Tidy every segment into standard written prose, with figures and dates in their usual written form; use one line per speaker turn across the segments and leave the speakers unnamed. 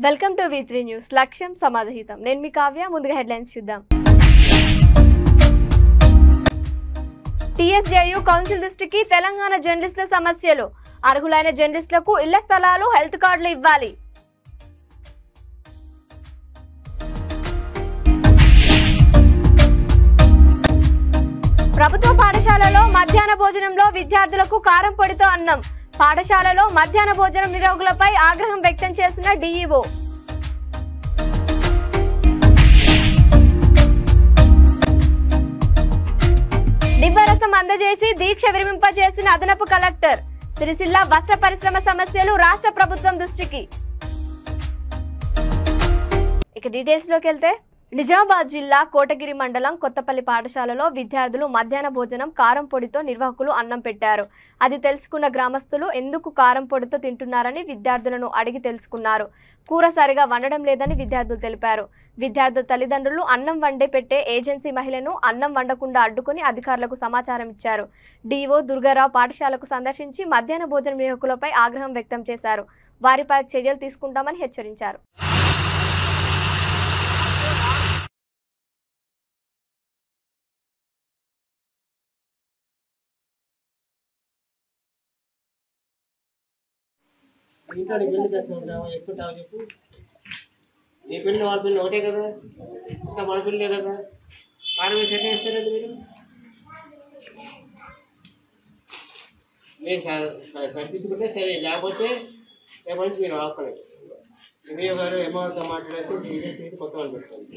Welcome to V3 news. లక్ష్యం సమాజహితం. నేను మీ కావ్య. ముందుగా హెడ్లైన్స్ చూద్దాం. TSJU కౌన్సిల్ దృష్టికి తెలంగాణ జర్నలిస్టుల సమస్యలు. అర్హులైన జర్నలిస్టులకు ఇళ్ల స్థలాలు, హెల్త్ కార్డులు ఇవ్వాలి. ప్రభుత్వ పాఠశాలలో మధ్యాహ్న భోజనంలో విద్యార్థులకు కారం పొడితో అన్నం. పాఠశాలలో మధ్యాహ్న భోజనం నిరోగులపై ఆగ్రహం వ్యక్తం చేసిన DEO. నిమ్మరసం అందజేసి దీక్ష విరమింపజేసిన అదనపు కలెక్టర్. సిరిసిల్ల వస్త్ర పరిశ్రమ సమస్యలు రాష్ట్ర ప్రభుత్వం దృష్టికి. ఇక డీటెయిల్స్ లోకి వెళ్తే, నిజామాబాద్ జిల్లా కోటగిరి మండలం కొత్తపల్లి పాఠశాలలో విద్యార్థులు మధ్యాహ్న భోజనం కారం పొడితో నిర్వాహకులు అన్నం పెట్టారు. అది తెలుసుకున్న గ్రామస్తులు ఎందుకు కారం పొడితో తింటున్నారని విద్యార్థులను అడిగి తెలుసుకున్నారు. కూర సరిగా వండడం లేదని విద్యార్థులు తెలిపారు. విద్యార్థుల తల్లిదండ్రులు అన్నం వండే పెట్టే ఏజెన్సీ మహిళను అన్నం వండకుండా అడ్డుకుని అధికారులకు సమాచారం ఇచ్చారు. DO దుర్గారావు పాఠశాలకు సందర్శించి మధ్యాహ్న భోజన నిర్వాహకులపై ఆగ్రహం వ్యక్తం చేశారు. వారిపై చర్యలు తీసుకుంటామని హెచ్చరించారు.
ఇంకా పెళ్లి తెచ్చుకుంటాము ఎక్కువ చెప్పు. నీ పెళ్ళి వాళ్ళ పెళ్ళి ఒకటే కదా, ఇంకా మన పెళ్ళే కదా. కారం సెట్ చేస్తారండి మీరు సరిదిద్దుకుంటే సరే, లేకపోతే రేపటి మీరు ఆపలేదు. DEO గారు అమౌంట్తో మాట్లాడేసి కొత్త వాళ్ళు పెట్టుకోండి.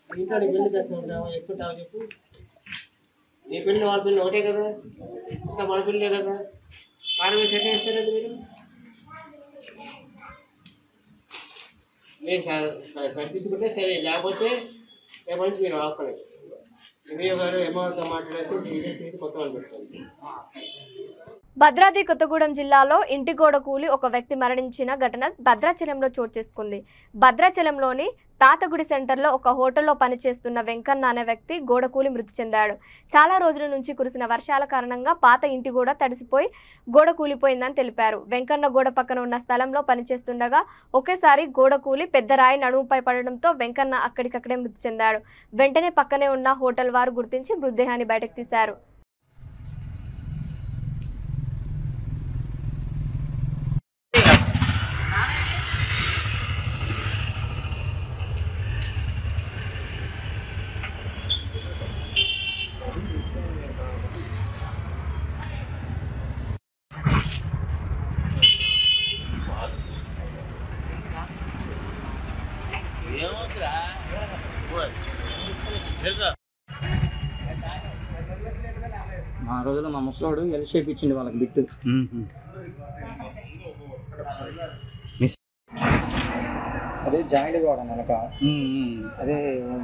ఇంకా పెళ్లి తెచ్చుకుంటాము ఎక్కువ చెప్పు. నీ పెళ్ళి వాళ్ళ పెళ్ళి ఒకటే కదా, ఇంకా మన పెళ్ళే కదా. కారం సెట్ చేస్తారండి మీరు సరిదిద్దుకుంటే సరే, లేకపోతే రేపటి మీరు ఆపలేదు. DEO గారు అమౌంట్తో మాట్లాడేసి కొత్త వాళ్ళు పెట్టుకోండి.
భద్రాద్రి కొత్తగూడెం జిల్లాలో ఇంటి గోడ కూలి ఒక వ్యక్తి మరణించిన ఘటన భద్రాచలంలో చోటు చేసుకుంది. భద్రాచలంలోని తాతగుడి సెంటర్లో ఒక హోటల్లో పనిచేస్తున్న వెంకన్న అనే వ్యక్తి గోడ కూలి మృతి చెందాడు. చాలా రోజుల నుంచి కురిసిన వర్షాల కారణంగా పాత ఇంటి గోడ తడిసిపోయి గోడ కూలిపోయిందని తెలిపారు. వెంకన్న గోడ పక్కన ఉన్న స్థలంలో పనిచేస్తుండగా ఒకేసారి గోడ కూలి పెద్ద రాయి నడుముపై పడడంతో వెంకన్న అక్కడికక్కడే మృతి చెందాడు. వెంటనే పక్కనే ఉన్న హోటల్ వారు గుర్తించి మృతదేహాన్ని బయటకు తీశారు.
మా రోజుల్లో మా ముసలోడు ఎల్ షేప్ ఇచ్చింది వాళ్ళకి బిట్టు. అదే జాయింట్ కూడా నెలక. అదే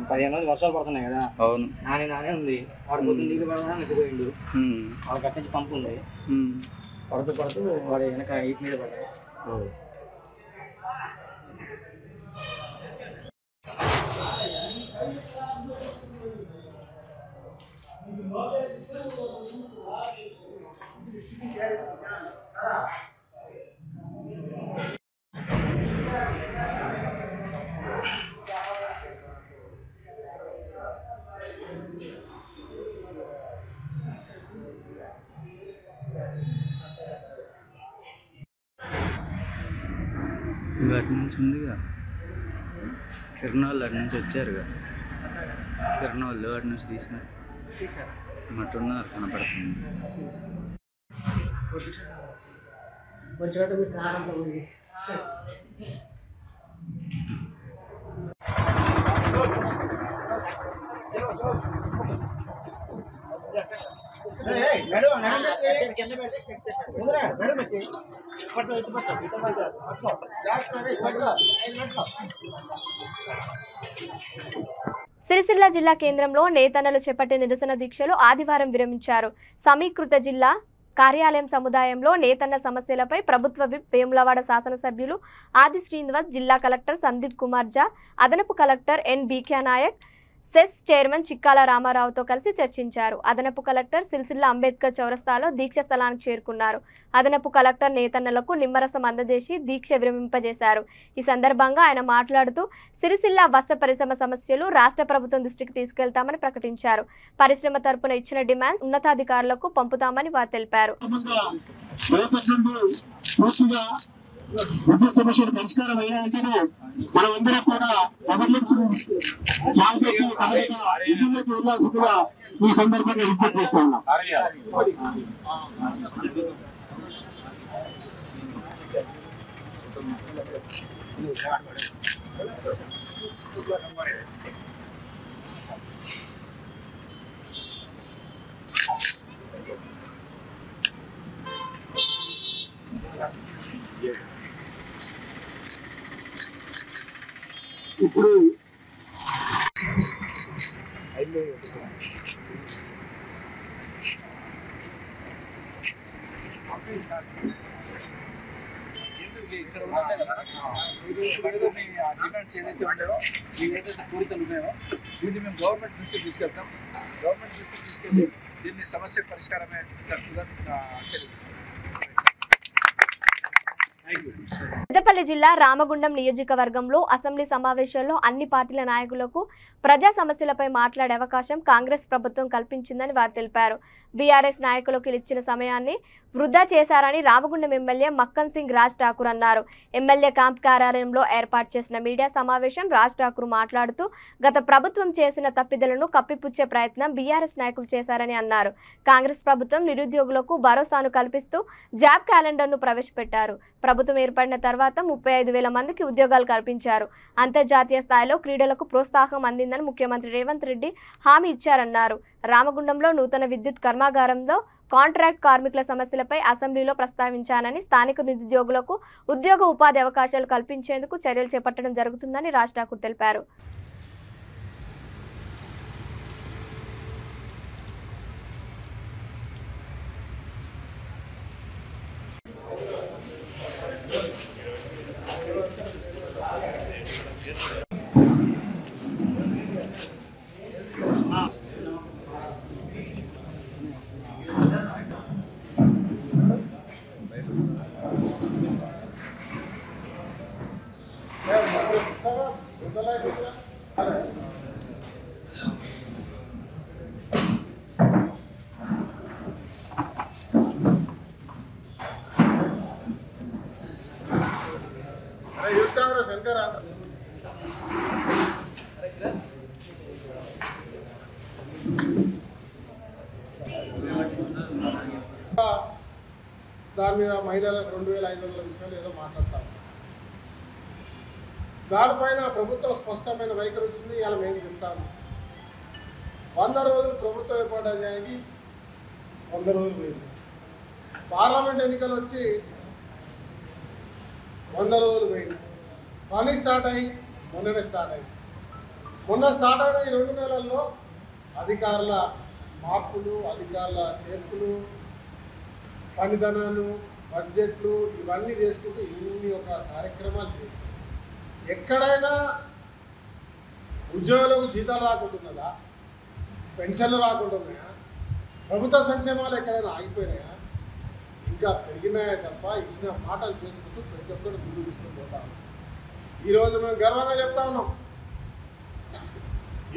15 రోజులు వర్షాలు పడుతున్నాయి కదా. అవును, నానే ఉంది. వాడు పొద్దున్న నీళ్ళు పడదా నెట్టిపోయిండు. వాళ్ళకి అట్టించి పంపు ఉంది. పడుతూ వాడు వెనక ఈట్ మీద పడ్డాడు.
అటు నుంచి ఉందిగా కిరణ్ వాళ్ళు అటు నుంచి వచ్చారుగా. కిరణ్ వాళ్ళు అటు నుంచి తీశారు మట్టున్నారు కనపడుతుంది.
సిరిసిల్ల జిల్లా కేంద్రంలో నేతన్నలు చేపట్టే నిరసన దీక్షలు ఆదివారం విరమించారు. సమీకృత జిల్లా కార్యాలయం సముదాయంలో నేతన్న సమస్యలపై ప్రభుత్వ విప్ వేములవాడ శాసనసభ్యులు ఆది శ్రీనివాస్, జిల్లా కలెక్టర్ సందీప్ కుమార్ జా, అదనపు collector N BK Nayak, CESS chairman Chikkala రామారావుతో కలిసి చర్చించారు. అదనపు కలెక్టర్ సిరిసిల్ల అంబేద్కర్ చౌరస్తాలో దీక్ష స్థలానికి చేరుకున్నారు. అదనపు కలెక్టర్ నేతన్నలకు నిమ్మరసం అందజేసి దీక్ష విరమింపజేశారు. ఈ సందర్భంగా ఆయన మాట్లాడుతూ సిరిసిల్ల వస్త్ర పరిశ్రమ సమస్యలు రాష్ట్ర ప్రభుత్వం దృష్టికి తీసుకెళ్తామని ప్రకటించారు. పరిశ్రమ తరపున ఇచ్చిన డిమాండ్స్ ఉన్నతాధికారులకు పంపుతామని వారు తెలిపారు.
విద్యుత్ సమస్యలు పరిష్కారం అయ్యాయంటేనే మనమందరం కూడా వెళ్ళాల్సిందిగా ఈ సందర్భంగా విజ్ఞప్తి చేస్తా ఉన్నాం. ఇప్పుడు
ఇక్కడ ఉంటే కదా డిమాండ్స్ ఏదైతే ఉన్నాయో ఏదైతే కోరికలు ఉన్నాయో దీన్ని మేము గవర్నమెంట్ దృష్టికి తీసుకెళ్తాం. గవర్నమెంట్ దృష్టికి తీసుకెళ్ళి దీన్ని సమస్య పరిష్కారమే
పెద్దపల్లి జిల్లా రామగుండం నియోజకవర్గంలో అసెంబ్లీ సమావేశాల్లో అన్ని పార్టీల నాయకులకు ప్రజా సమస్యలపై మాట్లాడే అవకాశం కాంగ్రెస్ ప్రభుత్వం కల్పించిందని వారు తెలిపారు. బీఆర్ఎస్ నాయకులకు ఇచ్చిన సమయాన్ని వృధా చేశారని రామగుండం ఎమ్మెల్యే మక్కన్ సింగ్ రాజ్ ఠాకూర్ అన్నారు. ఎమ్మెల్యే క్యాంప్ కార్యాలయంలో ఏర్పాటు చేసిన మీడియా సమావేశం రాజ్ ఠాకూర్ మాట్లాడుతూ గత ప్రభుత్వం చేసిన తప్పిదాలను కప్పిపుచ్చే ప్రయత్నం బీఆర్ఎస్ నాయకులు చేశారని అన్నారు. కాంగ్రెస్ ప్రభుత్వం నిరుద్యోగులకు భరోసాను కల్పిస్తూ జాబ్ క్యాలెండర్ను ప్రవేశపెట్టారు. ప్రభుత్వం ఏర్పడిన తర్వాత 35,000 మందికి ఉద్యోగాలు కల్పించారు. అంతర్జాతీయ స్థాయిలో క్రీడలకు ప్రోత్సాహం అందిందని ముఖ్యమంత్రి రేవంత్ రెడ్డి హామీ ఇచ్చారన్నారు. రామగుండంలో నూతన విద్యుత్ కర్మాగారంలో కాంట్రాక్ట్ కార్మికుల సమస్యలపై అసెంబ్లీలో ప్రస్తావించానని, స్థానిక నిరుద్యోగులకు ఉద్యోగ ఉపాధి అవకాశాలు కల్పించేందుకు చర్యలు చేపట్టడం జరుగుతుందని రాజ్ ఠాకూర్ తెలిపారు.
దాని మీద మహిళలకు 2,500 విషయాలు ఏదో మాట్లాడతాం. దానిపైన ప్రభుత్వం స్పష్టమైన వైఖరి వచ్చింది. ఇలా మేము చెప్తాము 100 రోజులు ప్రభుత్వం ఏర్పడడానికి 100 రోజులు పోయింది. పార్లమెంట్ ఎన్నికలు వచ్చి 100 రోజులు పోయింది. పని స్టార్ట్ అయ్యి మొన్ననే స్టార్ట్ అయింది. మొన్న స్టార్ట్ అయిన ఈ 2 నెలల్లో అధికారుల మార్పులు, అధికారుల చేర్పులు, పనిదనాలు, బడ్జెట్లు ఇవన్నీ చేసుకుంటూ ఇన్ని ఒక కార్యక్రమాలు చేస్తాం. ఎక్కడైనా ఉద్యోగులకు జీతాలు రాకుంటున్నదా? పెన్షన్లు రాకుంటున్నాయా? ప్రభుత్వ సంక్షేమాలు ఎక్కడైనా ఆగిపోయినాయా? ఇంకా పెరిగినాయా తప్ప ఇచ్చిన మాటలు చేసుకుంటూ ప్రతి ఒక్కరు ముందు తీసుకుని పోతాం. ఈరోజు మేము గర్వంగా చెప్తా ఉన్నాం,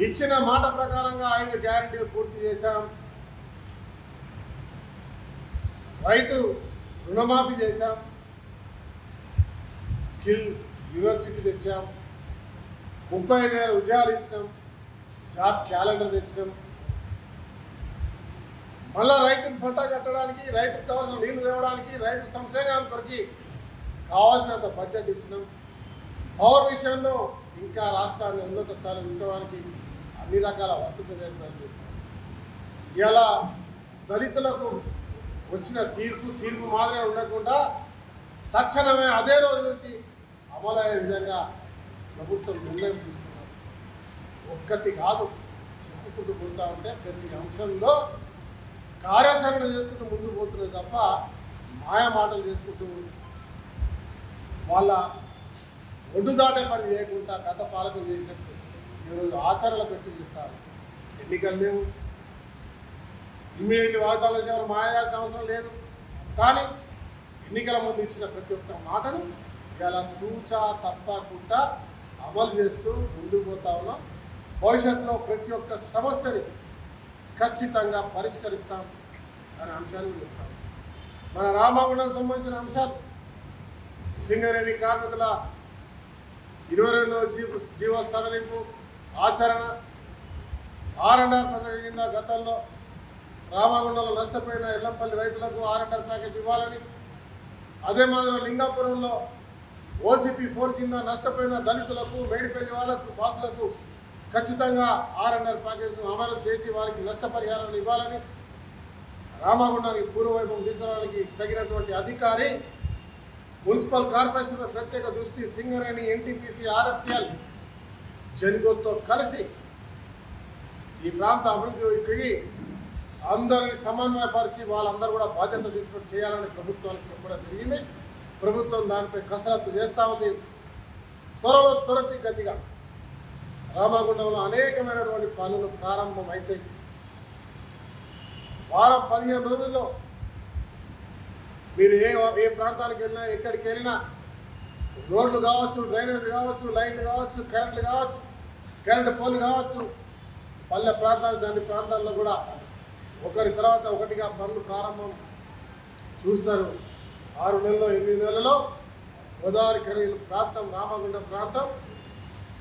ఇచ్చిన మాట ప్రకారంగా 5 గ్యారెంటీలు పూర్తి చేశాం. రైతు రుణమాఫీ చేశాం, స్కిల్ యూనివర్సిటీ తెచ్చాం, 35,000 ఉద్యోగాలు ఇచ్చినాం, జాబ్ క్యాలెండర్ తెచ్చినాం. మళ్ళా రైతుకు పంట కట్టడానికి, రైతుకు కావాల్సిన నీళ్లు తేవడానికి, రైతు సంక్షేమానికి కొరకు కావాల్సినంత బడ్జెట్ ఇచ్చినాం. పవర్ విషయంలో ఇంకా రాష్ట్రాన్ని ఉన్నత స్థాయిలో తీసుకోవడానికి అన్ని రకాల వసతులు ఏర్పాటు చేస్తున్నాం. ఇలా దళితులకు వచ్చిన తీర్పు మాదిరే ఉండకుండా తక్షణమే అదే రోజు నుంచి అమలయ్యే విధంగా ప్రభుత్వం నిర్ణయం తీసుకున్నారు. ఒక్కటి కాదు, చెప్పుకుంటూ పోతా ఉంటే ప్రతి అంశంలో కార్యాచరణ చేసుకుంటూ ముందుకు పోతున్నది తప్ప మాయా మాటలు చేసుకుంటూ వాళ్ళ ఒడ్డు దాటే పని చేయకుండా గత పాలకులు చేసినట్టు ఈరోజు ఆచరణలో పెట్టి చేస్తారు. ఎన్నికలు లేవు, ఇమ్మీడియట్లీ వాగ్దానాలు చేయాలని మాయాల్సిన అవసరం లేదు. కానీ ఎన్నికల ముందు ఇచ్చిన ప్రతి ఒక్క మాటను ఇలా తూచా తప్పకుండా అమలు చేస్తూ ముందుకు పోతా ఉన్నాం. భవిష్యత్తులో ప్రతి ఒక్క సమస్యని ఖచ్చితంగా పరిష్కరిస్తాం అనే అంశాన్ని చెప్తాం. మన రామగుండం సంబంధించిన అంశాలు సింగరేణి కార్మికుల 22వ జీవో సడలింపు ఆచరణ, R&R పథకం కింద గతంలో రామగుండంలో నష్టపోయిన ఎల్లంపల్లి రైతులకు R&R ప్యాకేజ్ ఇవ్వాలని, అదే మాదిరిగా లింగాపురంలో OCP 4 కింద నష్టపోయిన దళితులకు, మేడిపల్లి వాళ్ళకు, బాసులకు ఖచ్చితంగా R&R ప్యాకేజ్ను అమలు చేసి వారికి నష్టపరిహారాన్ని ఇవ్వాలని, రామగుండానికి పూర్వవైభవం తీసుకురావడానికి తగినటువంటి అధికారి, మున్సిపల్ కార్పొరేషన్ ప్రత్యేక దృష్టి, సింగరేణి, NTPC, RFCL, జెన్కోతో కలిసి ఈ ప్రాంత అభివృద్ధికి అందరిని సమన్వయపరిచి వాళ్ళందరూ కూడా బాధ్యత తీసుకొని చేయాలని ప్రభుత్వానికి చెప్పడం జరిగింది. ప్రభుత్వం దానిపై కసరత్తు చేస్తూ ఉంది. త్వరితగతిగా రామగుండంలో అనేకమైనటువంటి పనులు ప్రారంభమైతే వారం 15 రోజుల్లో మీరు ఏ ప్రాంతానికి వెళ్ళినా, ఎక్కడికి వెళ్ళినా రోడ్లు కావచ్చు, డ్రైనేజ్ కావచ్చు, లైట్లు కావచ్చు, కరెంట్లు కావచ్చు, కరెంటు పోలు కావచ్చు, పల్లె ప్రాంతాలు అన్ని ప్రాంతాల్లో కూడా ఒకరి తర్వాత ఒకటిగా పనులు ప్రారంభం చూస్తారు. 6 నెలల్లో 8 నెలల్లో గోదావరి కరీలు ప్రాంతం, రామగుండం ప్రాంతం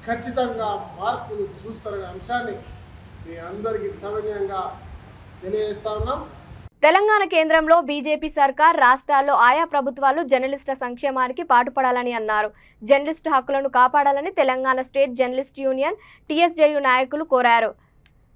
ఖచ్చితంగా మార్పులు చూస్తారనే అంశాన్ని మీ అందరికీ సవినయంగా తెలియజేస్తా ఉన్నాం.
తెలంగాణ కేంద్రంలో బీజేపీ సర్కార్, రాష్ట్రాల్లో ఆయా ప్రభుత్వాలు జర్నలిస్టుల సంక్షేమానికి పాటుపడాలని అన్నారు. జర్నలిస్టు హక్కులను కాపాడాలని Telangana state journalist union TSJU నాయకులు కోరారు.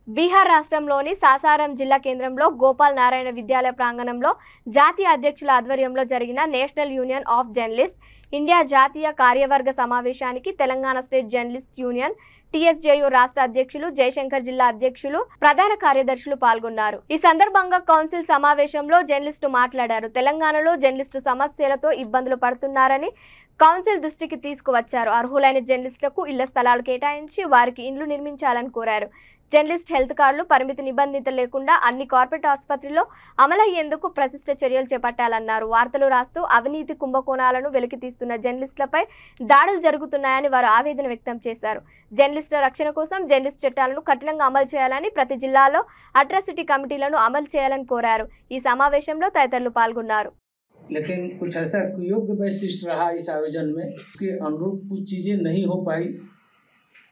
బీహార్ రాష్ట్రంలోని సాసారం జిల్లా కేంద్రంలో గోపాల్ నారాయణ విద్యాలయ ప్రాంగణంలో జాతీయ అధ్యక్షుల ఆధ్వర్యంలో జరిగిన national union of journalist India జాతీయ కార్యవర్గ సమావేశానికి Telangana state journalist union TSJU రాష్ట్ర అధ్యక్షులు, జయశంకర్ జిల్లా అధ్యక్షులు, ప్రధాన కార్యదర్శులు పాల్గొన్నారు. ఈ సందర్భంగా కౌన్సిల్ సమావేశంలో జర్నలిస్టు మాట్లాడారు. తెలంగాణలో జర్నలిస్టు సమస్యలతో ఇబ్బందులు పడుతున్నారని కౌన్సిల్ దృష్టికి తీసుకువచ్చారు. అర్హులైన జర్నలిస్టులకు ఇళ్ల స్థలాలు కేటాయించి వారికి ఇండ్లు నిర్మించాలని కోరారు. జర్నలిస్ట్ హెల్త్ కార్డులు పరిమితి నిబంధన లేకుండా అన్ని కార్పొరేట్ ఆసుపత్రుల్లో అమలయ్యేందుకు ప్రతిష్ట చర్యలు చేపట్టాలన్నారు. వార్తలు రాస్తూ అవినీతి కుంభకోణాలను వెలికితీస్తున్న జర్నలిస్టులపై దాడులు జరుగుతున్నాయని వారు ఆవేదన వ్యక్తం చేశారు. జర్నలిస్టుల రక్షణ కోసం జర్నలిస్ట్ చట్టాలను కఠినంగా అమలు చేయాలని, ప్రతి జిల్లాలో అట్రాసిటీ కమిటీలను అమలు చేయాలని కోరారు. ఈ సమావేశంలో తదితరులు పాల్గొన్నారు.
लेकिन कुछ ऐसा कुयोग वैशिष्ट रहा इस आयोजन में, इसके अनुरूप कुछ चीज़ें नहीं हो पाई,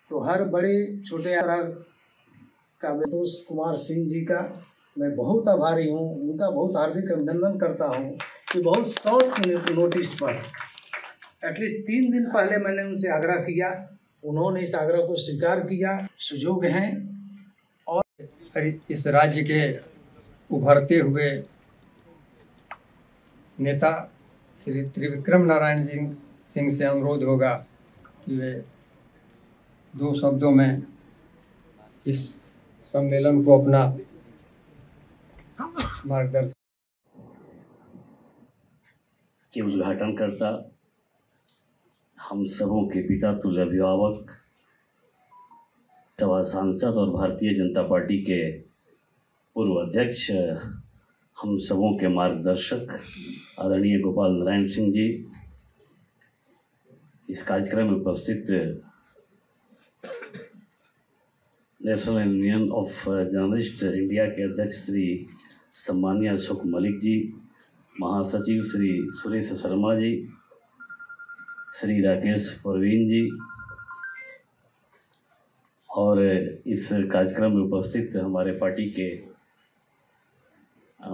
तो हर बड़े छोटे का संतोष कुमार सिंह जी का मैं बहुत आभारी हूँ, उनका बहुत हार्दिक अभिनंदन करता हूँ कि बहुत शॉर्ट नोटिस पर एटलीस्ट 3 दिन पहले मैंने उनसे आग्रह किया, उन्होंने इस आग्रह को स्वीकार किया, सुयोग्य हैं। और
इस राज्य के उभरते हुए नेता श्री त्रिविक्रम नारायण सिंह से अनुरोध होगा कि वे 2 शब्दों में इस सम्मेलन को अपना मार्गदर्शन
के उद्घाटन करता, हम सबों के पिता तुल्य अभिभावक, सभा सांसद और भारतीय जनता पार्टी के पूर्व अध्यक्ष, हम सबों के मार्गदर्शक आदरणीय गोपाल नारायण सिंह जी, इस कार्यक्रम में उपस्थित national union of journalist India के अध्यक्ष श्री सम्मानीय अशोक मलिक जी, महासचिव श्री सुरेश शर्मा जी, श्री राकेश परवीन जी, और इस कार्यक्रम में उपस्थित हमारे पार्टी के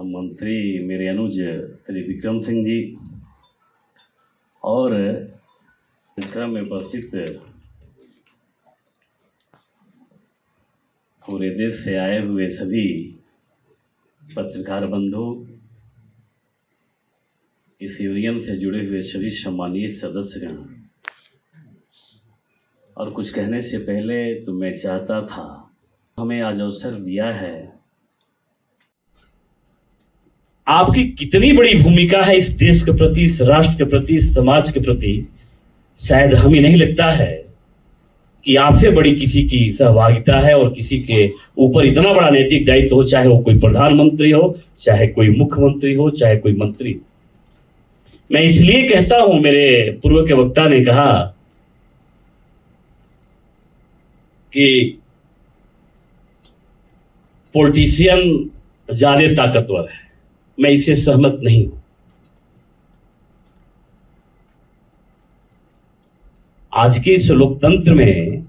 मंत्री मेरे अनुज त्रिविक्रम सिंह जी, और कार्यक्रम में उपस्थित पूरे देश से आए हुए सभी पत्रकार बंधु, इस यूनियन से जुड़े हुए सभी सम्मानीय सदस्यगण, और कुछ कहने से पहले तो मैं चाहता था, हमें आज अवसर दिया है।
आपकी कितनी बड़ी भूमिका है इस देश के प्रति, इस राष्ट्र के प्रति, इस समाज के प्रति, शायद हमें नहीं लगता है, कि आपसे बड़ी किसी की सहभागिता है और किसी के ऊपर इतना बड़ा नैतिक दायित्व हो, चाहे वो कोई प्रधानमंत्री हो, चाहे कोई मुख्यमंत्री हो, चाहे कोई मंत्री। मैं इसलिए कहता हूं, मेरे पूर्व के वक्ता ने कहा कि पॉलिटिशियन ज्यादा ताकतवर है, मैं इससे सहमत नहीं हूं। आज के इस लोकतंत्र में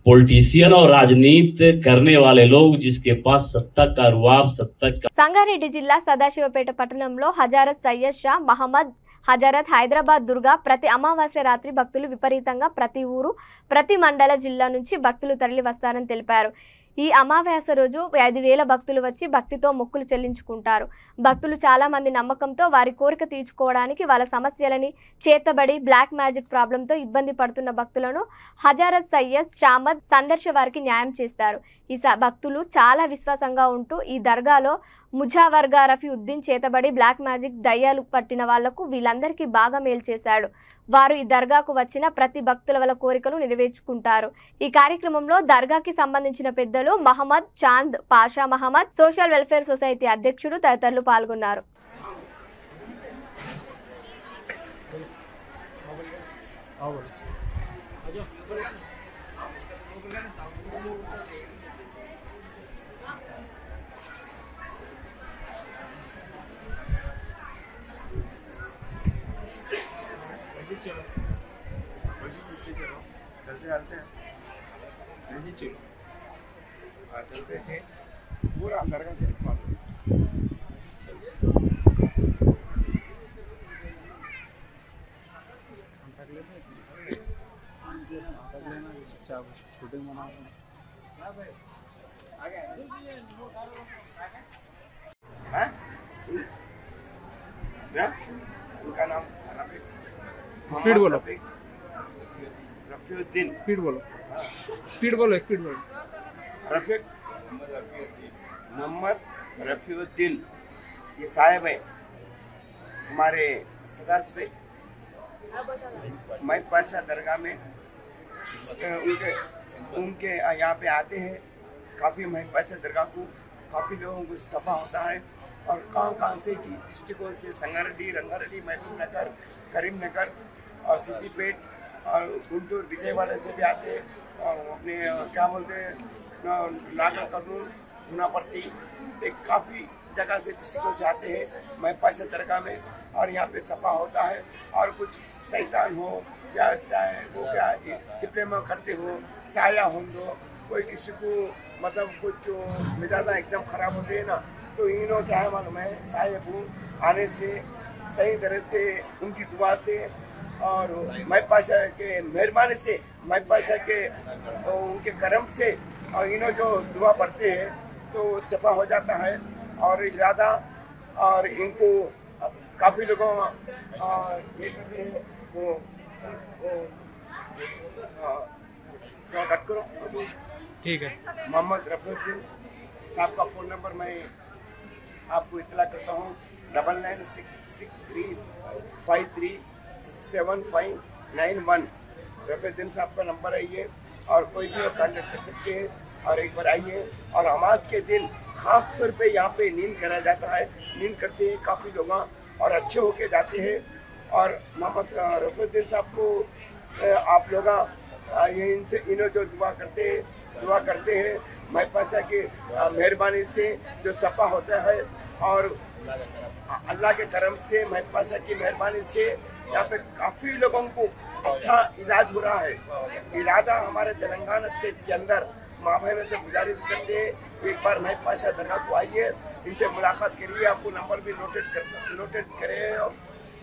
पॉलिटिशियन और राजनीति करने वाले लोग, जिसके पास सत्ता का रुआब, सत्ता का
సంగారెడ్డి జిల్లా సదాశివపేట పట్టణంలో హజరత్ సయ్యద్ షా మహమ్మద్ హజరత్ హైదరాబాద్ దుర్గా ప్రతి అమావాస్య రాత్రి భక్తులు విపరీతంగా ప్రతి ఊరు ప్రతి మండల జిల్లా నుంచి భక్తులు తరలి వస్తారని తెలిపారు। ఈ అమావాస్య రోజు 5,000 భక్తులు వచ్చి భక్తితో మొక్కులు చెల్లించుకుంటారు। భక్తులు చాలా మంది నమ్మకంతో వారి కోరిక తీర్చుకోవడానికి వాళ్ళ సమస్యలని చేతబడి బ్లాక్ మ్యాజిక్ ప్రాబ్లంతో ఇబ్బంది పడుతున్న భక్తులను హజరత్ సయ్యద్ షామద్ సందర్శ వారికి న్యాయం చేస్తారు। ఈ భక్తులు చాలా విశ్వాసంగా ఉంటూ ఈ దర్గాలో ముజావర్గా రఫీఉద్దీన్ చేతబడి బ్లాక్ మ్యాజిక్ దయ్యాలు పట్టిన వాళ్లకు వీళ్ళందరికీ బాగా మేలు చేశాడు। వారు ఈ దర్గాకు వచ్చిన ప్రతి భక్తుల వాళ్ళ కోరికలు నెరవేర్చుకుంటారు। ఈ కార్యక్రమంలో దర్గాకి సంబంధించిన పెద్దలు Mohammed Chand Pasha Mohammed, social welfare society అధ్యక్షుడు తదితరులు పాల్గొన్నారు।
चलते से पूरा दरगाह से शूटिंग बना उनका नाम
स्पीड बोलो,
रफीउद्दीन।
स्पीड बोलो, स्पीड बोलो, स्पीड बोलो।
मोहम्मद रफीउद्दीन ये साहब है हमारे सदाशिव महमद पाशा दरगाह में। उनके यहाँ पे आते हैं। काफ़ी महमद पाशा दरगाह को काफ़ी लोगों को सफ़ा होता है और कहाँ से की डिस्ट्रिक्टों से संगारेड्डी, रंगारेड्डी, महबूब नगर, करीम नगर और सिद्दीपेट और गुंटूर, विजयवाड़ा से भी आते हैं। और अपने क्या बोलते हैं नागर कर्नूल, गुनापर्ती से काफ़ी जगह से डिस्ट्रिक्टों से आते हैं महमद पाशा दरगाह में। और यहाँ पे सफ़ा होता है और कुछ शैतान हो या चाहे वो क्या सिपले में करते हो, साया हो दो, कोई किसी को मतलब कुछ मिजाज एकदम ख़राब होते हैं ना, तो इन्हों क्या है मालूम है साहिब आने से सही तरह से उनकी दुआ से और महमद पाशा के मेहरबानी से, महमद पाशा के उनके करम से और इन्हों जो दुआ पढ़ते हैं तो सफ़ा हो जाता है। और इरादा और इनको काफ़ी लोगों ये करते हैं वो कट करो,
ठीक है।
मोहम्मद रफीउद्दीन साहब का फ़ोन नंबर मैं आपको इतला करता हूँ 9963537591। रफीउद्दीन साहब का नंबर है ये और कोई भी कांटेक्ट कर सकते हैं। और एक बार आइए। और नमाज के दिन ख़ास तौर पे यहाँ पे नींद करा जाता है, नींद करते हैं काफ़ी लोग और अच्छे होके जाते हैं। और मोहम्मद रफीउद्दीन साहब को आप लोग इनसे इन्हों जो दुआ करते हैं महमद पाशा के मेहरबानी से जो सफ़ा होता है और अल्लाह के करम से महमद पाशा की मेहरबानी से यहाँ पे काफ़ी लोगों को अच्छा इलाज हो रहा है। इरादा हमारे तेलंगाना स्टेट के अंदर माँ बहनों से गुजारिश करते हैं एक बार महमद पाशा दरगाह को आइए, इनसे मुलाकात करिए। आपको नंबर भी नोटेट करें।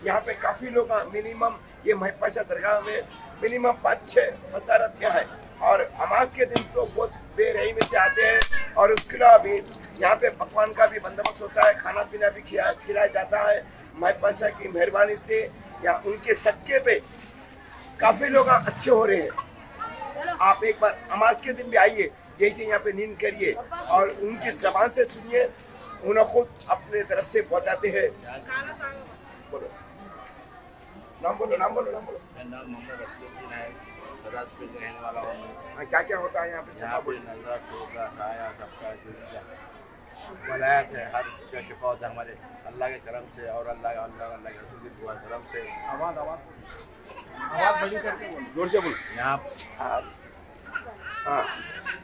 यहाँ पे काफ़ी लोग मिनिमम ये महमद पाशा दरगाह में मिनिमम 5-6 हज़ारत क्या है। और नमाज के दिन तो बहुत बेरहमी से आते हैं। और उसके अलावा भी यहाँ पे पकवान का भी बंदोबस्त होता है, खाना पीना भी खिलाया जाता है। महमद पाशा की मेहरबानी से या उनके सदक़े पे काफ़ी लोग अच्छे हो रहे हैं। आप एक बार नमाज के दिन भी आइए, देखिए यहाँ पे नींद करिए और उनकी ज़बान से सुनिए, उन्हें खुद अपने तरफ से पहुँचाते हैं। बोलो नाम बोलो।
मेरा नाम मोहम्मद रफीउद्दीन है।
सदास्पिन का रहने वाला हूँ।
क्या क्या होता है यहाँ पे?
यहाँ पे नजर, टोका, साया, सबका वलायत है, हर शिफा होता है हमारे अल्लाह के करम से और अल्लाह के रसूल की दुआ करम से।
आवाज़ बड़ी करके बोल, जोर से बोल।
यहाँ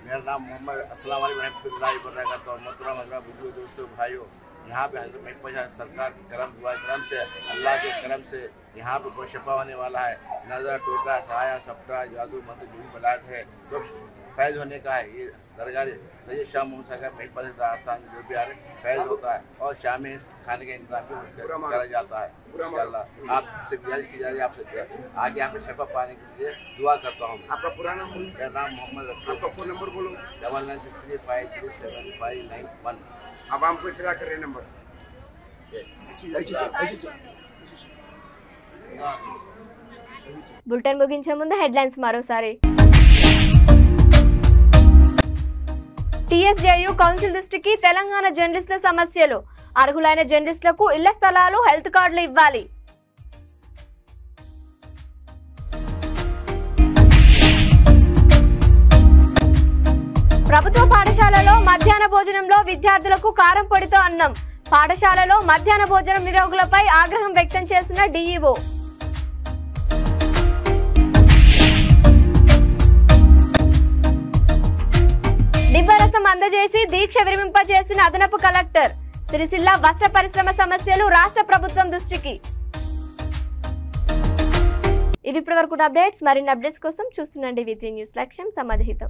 मेरा नाम मोहम्मद अस्सलाम वालेकुम रहमतुल्लाहि व बरकातहू। मोहतरम हज़रात, बुजुर्ग, दोस्तों, भाइयों, यहाँ पे हज़रत महबूब सरकार के करम दुआ करम से अल्लाह के करम से यहाँ पे बहुत शफा होने वाला है। नज़र, टोका, साया, सप्ताह, जादू, मंत्र, जो भी बलायत है तो फैज़ होने का है। ये दरगाह सैयद शाह मोहम्मद साहब महबूब राजस्थान जो भी आ रहे फैज़ होता है और शाम में खाने का इंतजाम भी करा जाता है। इंशाअल्लाह आपसे गुजारिश की जा रही है, आपसे आगे यहाँ पे शफा पाने के लिए दुआ करता हूँ।
आपका पूरा नाम बोलो।
मेरा नाम मोहम्मद रफी।
आपका फ़ोन नंबर बोलो।
9963537591।
अब हमको इतना करें नंबर।
బులెటిన్ ముగించే ముందు హెడ్లైన్స్ మరోసారి. టీఎస్జేయు కౌన్సిల్ దృష్టికి తెలంగాణ జర్నలిస్టుల సమస్యలు. అర్హులైన జర్నలిస్టులకు ఇళ్ల స్థలాలు, హెల్త్ కార్డులు ఇవ్వాలి. ప్రభుత్వ పాఠశాలలో మధ్యాహ్న భోజనంలో విద్యార్థులకు కారం పొడితో అన్నం. పాఠశాలలో మధ్యాహ్న భోజనం నిరోగులపై ఆగ్రహం వ్యక్తం చేసిన డీఈఓ. నిమ్మరసం అందజేసి దీక్ష విరమింపజేసిన అదనపు కలెక్టర్. సిరిసిల్ల వస్త్ర పరిశ్రమ సమస్యలు రాష్ట్ర ప్రభుత్వం దృష్టికి. ఇవి ఇప్పటివరకు అప్డేట్స్. మరిన్ని అప్డేట్స్ కోసం చూస్తుండండి V3 న్యూస్. లక్ష్యం సమాధిహితం.